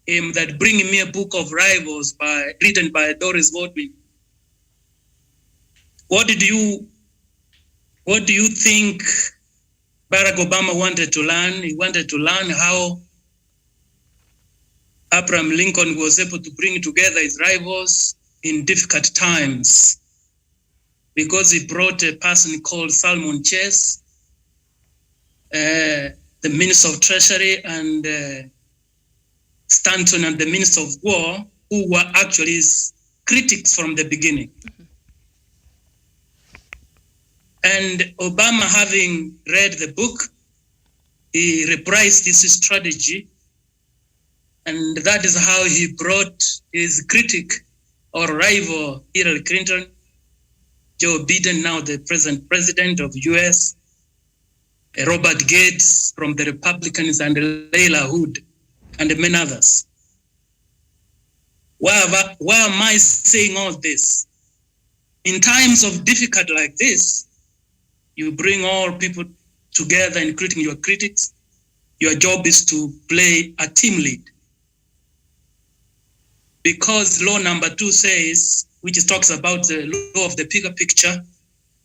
him that bring me a book of rivals written by Doris Godwin. What do you think Barack Obama wanted to learn? He wanted to learn how Abraham Lincoln was able to bring together his rivals in difficult times, because he brought a person called Salmon Chase, the Minister of Treasury, and Stanton, and the Minister of War, who were actually his critics from the beginning. And Obama, having read the book, he reprised this strategy, and that is how he brought his critic or rival, Hillary Clinton, Joe Biden, now the present president of US, Robert Gates from the Republicans, and Leila Hood, and many others. Why am I saying all this? In times of difficult like this, you bring all people together, including your critics. Your job is to play a team lead. Because law number 2 says, which talks about the law of the bigger picture,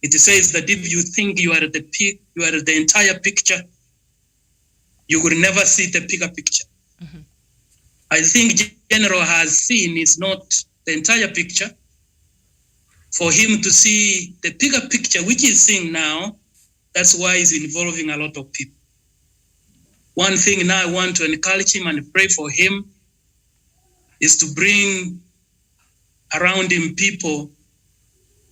it says that if you think you are at the peak, you are at the entire picture, you will never see the bigger picture. Mm-hmm. I think General has seen is not the entire picture. For him to see the bigger picture, which he's seeing now, that's why he's involving a lot of people. One thing now I want to encourage him and pray for him is to bring around him people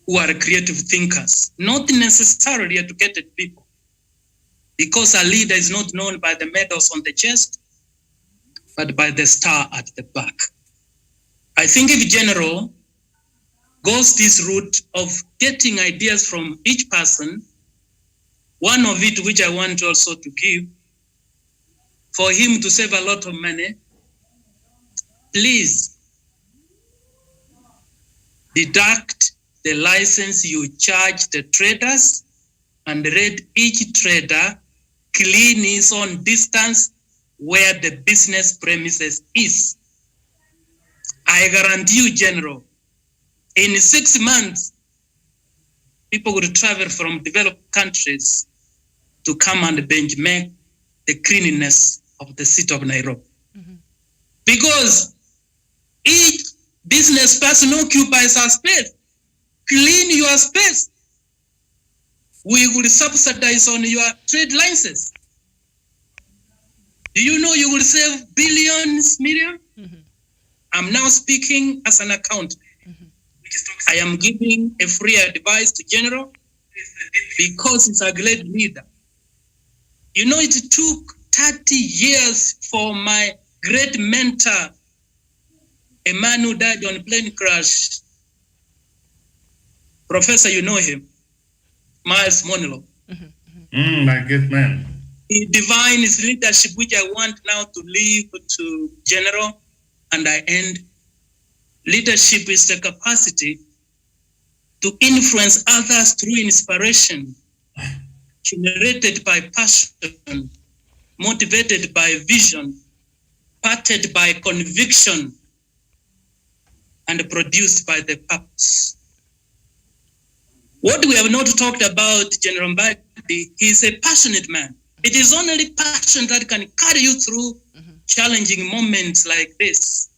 who are creative thinkers, not necessarily educated people, because a leader is not known by the medals on the chest, but by the star at the back. I think if General goes this route of getting ideas from each person, one of it, which I want also to give, for him to save a lot of money, please deduct the license you charge the traders and let each trader clean his own distance where the business premises is. I guarantee you, General, in 6 months, people will travel from developed countries to come and benchmark the cleanliness of the city of Nairobi. Mm-hmm. Because each business person occupies a space. Clean your space. We will subsidize on your trade license. Do you know you will save billions, Miriam? Mm-hmm. I'm now speaking as an accountant. Mm-hmm. I am giving a free advice to General because he's a great leader. You know, it took 30 years for my great mentor, a man who died on a plane crash. Professor, you know him, Miles Monroe. My good man. He divine his leadership, which I want now to leave to General, and I end. Leadership is the capacity to influence others through inspiration, generated by passion, motivated by vision, parted by conviction, and produced by the purpose. What we have not talked about, General Mbadi, he's a passionate man. It is only passion that can carry you through challenging moments like this.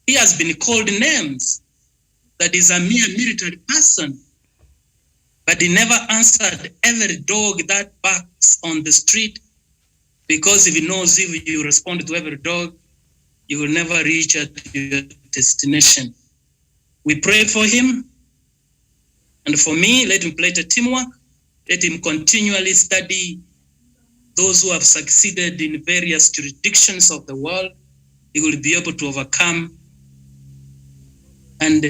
He has been called names, that is a mere military person, but he never answered every dog that barks on the street, because if he knows if you respond to every dog, you will never reach at your destination. We pray for him. And for me, let him play the teamwork. Let him continually study those who have succeeded in various jurisdictions of the world. He will be able to overcome, and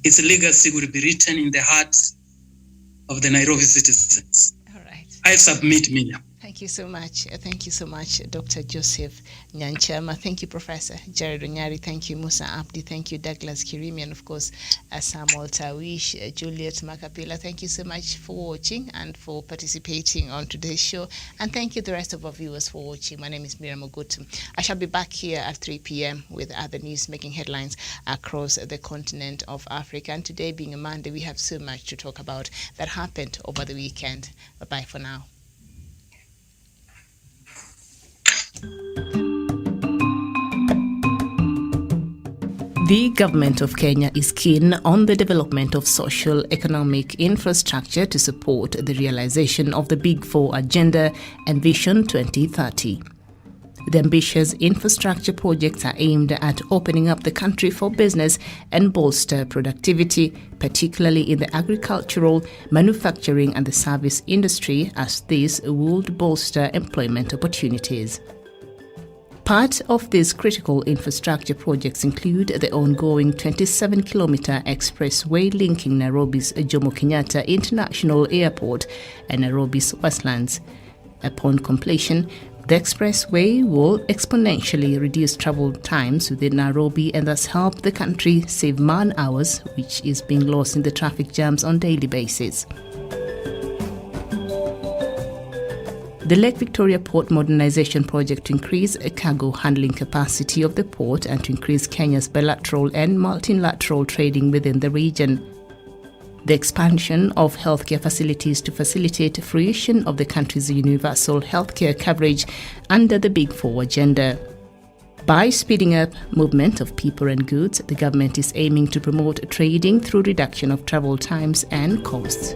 his legacy will be written in the hearts of the Nairobi citizens. All right. I submit, Miriam. Thank you so much. Thank you so much, Dr. Joseph Nyanchama. Thank you, Professor Jared Onyari. Thank you, Musa Abdi. Thank you, Douglas Kirimi. And of course, Samuel Tawish, Juliet Makapila. Thank you so much for watching and for participating on today's show. And thank you, the rest of our viewers, for watching. My name is Miriam Ogutu. I shall be back here at 3 p.m. with other news making headlines across the continent of Africa. And today, being a Monday, we have so much to talk about that happened over the weekend. Bye-bye for now. The government of Kenya is keen on the development of social economic infrastructure to support the realization of the Big Four agenda and Vision 2030. The ambitious infrastructure projects are aimed at opening up the country for business and bolster productivity, particularly in the agricultural, manufacturing and the service industry, as this would bolster employment opportunities. Part of these critical infrastructure projects include the ongoing 27-kilometer expressway linking Nairobi's Jomo Kenyatta International Airport and Nairobi's Westlands. Upon completion, the expressway will exponentially reduce travel times within Nairobi and thus help the country save man-hours, which is being lost in the traffic jams on a daily basis. The Lake Victoria Port Modernization Project to increase cargo handling capacity of the port and to increase Kenya's bilateral and multilateral trading within the region. The expansion of healthcare facilities to facilitate fruition of the country's universal healthcare coverage under the Big Four agenda. By speeding up movement of people and goods, the government is aiming to promote trading through reduction of travel times and costs.